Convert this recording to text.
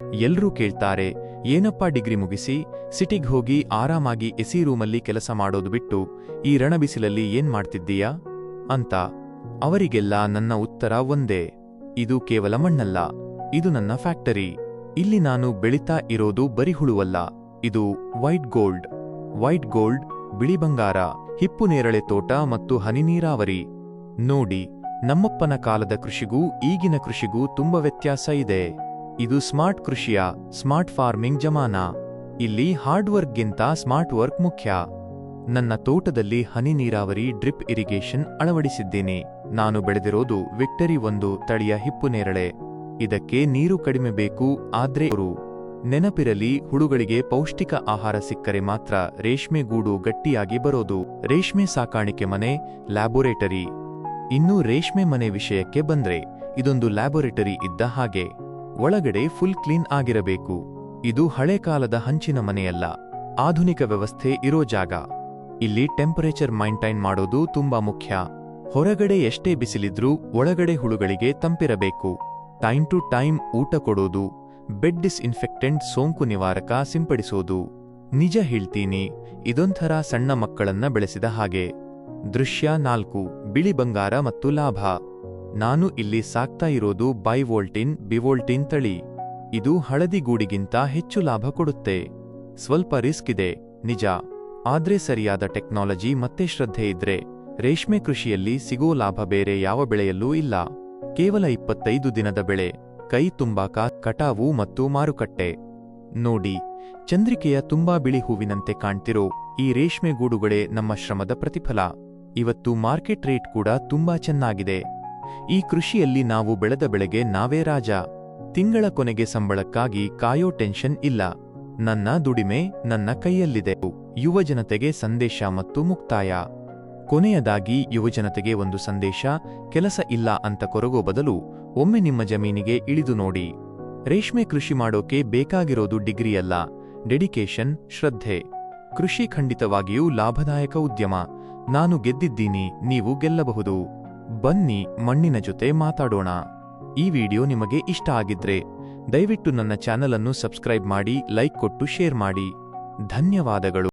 ಎಲ್ರೂ ಕೇಳ್ತಾರೆ, ಏನಪ್ಪಾ ಡಿಗ್ರಿ ಮುಗಿಸಿ ಸಿಟಿಗ್ ಹೋಗಿ ಆರಾಮಾಗಿ ಎಸಿ ರೂಮಲ್ಲಿ ಕೆಲಸ ಮಾಡೋದು ಬಿಟ್ಟು ಈ ರಣಬಿಸಿಲಲ್ಲಿ ಏನ್ ಮಾಡ್ತಿದ್ದೀಯಾ ಅಂತ. ಅವರಿಗೆಲ್ಲ ನನ್ನ ಉತ್ತರ ಒಂದೇ, ಇದು ಕೇವಲ ಮಣ್ಣಲ್ಲ, ಇದು ನನ್ನ ಫ್ಯಾಕ್ಟರಿ. ಇಲ್ಲಿ ನಾನು ಬೆಳೀತಾ ಇರೋದು ಬರೀ ಹುಳುವಲ್ಲ, ಇದು ವೈಟ್ ಗೋಲ್ಡ್. ವೈಟ್ ಗೋಲ್ಡ್, ಬಿಳಿ ಬಂಗಾರ, ಹಿಪ್ಪು ನೇರಳೆ ತೋಟ ಮತ್ತು ಹನಿ ನೀರಾವರಿ. ನೋಡಿ, ನಮ್ಮಪ್ಪನ ಕಾಲದ ಕೃಷಿಗೂ ಈಗಿನ ಕೃಷಿಗೂ ತುಂಬಾ ವ್ಯತ್ಯಾಸ ಇದೆ. ಇದು ಸ್ಮಾರ್ಟ್ ಕೃಷಿಯ, ಸ್ಮಾರ್ಟ್ ಫಾರ್ಮಿಂಗ್ ಜಮಾನ. ಇಲ್ಲಿ ಹಾರ್ಡ್ ವರ್ಕ್ಗಿಂತ ಸ್ಮಾರ್ಟ್ ವರ್ಕ್ ಮುಖ್ಯ. ನನ್ನ ತೋಟದಲ್ಲಿ ಹನಿ ನೀರಾವರಿ ಡ್ರಿಪ್ ಇರಿಗೇಷನ್ ಅಳವಡಿಸಿದ್ದೀನಿ. ನಾನು ಬೆಳೆದಿರೋದು ವಿಕ್ಟರಿ 1 ತಳಿಯ ಹಿಪ್ಪು ನೇರಳೆ. ಇದಕ್ಕೆ ನೀರು ಕಡಿಮೆ ಬೇಕು, ಆದ್ರೆ ನೆನಪಿರಲಿ, ಹುಳುಗಳಿಗೆ ಪೌಷ್ಟಿಕ ಆಹಾರ ಸಿಕ್ಕರೆ ಮಾತ್ರ ರೇಷ್ಮೆ ಗೂಡು ಗಟ್ಟಿಯಾಗಿ ಬರೋದು. ರೇಷ್ಮೆ ಸಾಕಾಣಿಕೆ ಮನೆ, ಲ್ಯಾಬೋರೇಟರಿ. ಇನ್ನು ರೇಷ್ಮೆ ಮನೆ ವಿಷಯಕ್ಕೆ ಬಂದ್ರೆ, ಇದೊಂದು ಲ್ಯಾಬೋರೇಟರಿ ಇದ್ದ ಹಾಗೆ. ಒಳಗಡೆ ಫುಲ್ ಕ್ಲೀನ್ ಆಗಿರಬೇಕು. ಇದು ಹಳೆ ಕಾಲದ ಹಂಚಿನ ಮನೆಯಲ್ಲ, ಆಧುನಿಕ ವ್ಯವಸ್ಥೆ ಇರೋ ಜಾಗ. ಇಲ್ಲಿ ಟೆಂಪರೇಚರ್ ಮೈಂಟೈನ್ ಮಾಡೋದು ತುಂಬಾ ಮುಖ್ಯ. ಹೊರಗಡೆ ಎಷ್ಟೇ ಬಿಸಿಲಿದ್ರೂ ಒಳಗಡೆ ಹುಳುಗಳಿಗೆ ತಂಪಿರಬೇಕು. ಟೈಮ್ ಟು ಟೈಮ್ ಊಟ ಕೊಡೋದು, ಬೆಡ್ ಡಿಸ್ಇನ್ಫೆಕ್ಟೆಂಟ್ ಸೋಂಕು ನಿವಾರಕ ಸಿಂಪಡಿಸೋದು. ನಿಜ ಹೇಳ್ತೀನಿ, ಇದೊಂಥರ ಸಣ್ಣ ಮಕ್ಕಳನ್ನ ಬೆಳೆಸಿದ ಹಾಗೆ. ದೃಶ್ಯ 4, ಬಿಳಿ ಬಂಗಾರ ಮತ್ತು ಲಾಭ. ನಾನು ಇಲ್ಲಿ ಸಾಕ್ತಾ ಇರೋದು ಬೈವೋಲ್ಟಿನ್ ಬಿವೋಲ್ಟಿನ್ ತಳಿ. ಇದು ಹಳದಿ ಗೂಡಿಗಿಂತ ಹೆಚ್ಚು ಲಾಭ ಕೊಡುತ್ತೆ. ಸ್ವಲ್ಪ ರಿಸ್ಕ್ ಇದೆ ನಿಜ, ಆದ್ರೆ ಸರಿಯಾದ ಟೆಕ್ನಾಲಜಿ ಮತ್ತೆ ಶ್ರದ್ಧೆ ಇದ್ರೆ ರೇಷ್ಮೆ ಕೃಷಿಯಲ್ಲಿ ಸಿಗೋ ಲಾಭ ಬೇರೆ ಯಾವ ಬೆಳೆಯಲ್ಲೂ ಇಲ್ಲ. ಕೇವಲ 25 ದಿನದ ಬೆಳೆ, ಕೈ ತುಂಬಾ ಕಟಾವು ಮತ್ತು ಮಾರುಕಟ್ಟೆ. ನೋಡಿ, ಚಂದ್ರಿಕೆಯ ತುಂಬಾ ಬಿಳಿ ಹೂವಿನಂತೆ ಕಾಣ್ತಿರೋ ಈ ರೇಷ್ಮೆ ಗೂಡುಗಳೇ ನಮ್ಮ ಶ್ರಮದ ಪ್ರತಿಫಲ. ಇವತ್ತು ಮಾರ್ಕೆಟ್ ರೇಟ್ ಕೂಡ ತುಂಬಾ ಚೆನ್ನಾಗಿದೆ. ಈ ಕೃಷಿಯಲ್ಲಿ ನಾವು ಬೆಳೆದ ಬೆಳೆಗೆ ನಾವೇ ರಾಜ. ತಿಂಗಳ ಕೊನೆಗೆ ಸಂಬಳಕ್ಕಾಗಿ ಕಾಯೋ ಟೆನ್ಷನ್ ಇಲ್ಲ. ನನ್ನ ದುಡಿಮೆ ನನ್ನ ಕೈಯಲ್ಲಿದೆ. ಯುವಜನತೆಗೆ ಸಂದೇಶ ಮತ್ತು ಮುಕ್ತಾಯ. ಕೊನೆಯದಾಗಿ ಯುವಜನತೆಗೆ ಒಂದು ಸಂದೇಶ, ಕೆಲಸ ಇಲ್ಲ ಅಂತ ಕೊರಗೋ ಬದಲು ಒಮ್ಮೆ ನಿಮ್ಮ ಜಮೀನಿಗೆ ಇಳಿದು ನೋಡಿ. ರೇಷ್ಮೆ ಕೃಷಿ ಮಾಡೋಕೆ ಬೇಕಾಗಿರೋದು ಡಿಗ್ರಿಯಲ್ಲ, ಡೆಡಿಕೇಶನ್, ಶ್ರದ್ಧೆ. ಕೃಷಿ ಖಂಡಿತವಾಗಿಯೂ ಲಾಭದಾಯಕ ಉದ್ಯಮ. ನಾನು ಗೆದ್ದಿದ್ದೀನಿ, ನೀವು ಗೆಲ್ಲಬಹುದು. ಬನ್ನಿ ಮಣ್ಣಿನ ಜೊತೆ ಮಾತಾಡೋಣ. ಈ ವಿಡಿಯೋ ನಿಮಗೆ ಇಷ್ಟ ಆಗಿದ್ರೆ ದಯವಿಟ್ಟು ನನ್ನ ಚಾನಲ್ ಅನ್ನು ಸಬ್ಸ್ಕ್ರೈಬ್ ಮಾಡಿ, ಲೈಕ್ ಕೊಟ್ಟು ಶೇರ್ ಮಾಡಿ. ಧನ್ಯವಾದಗಳು.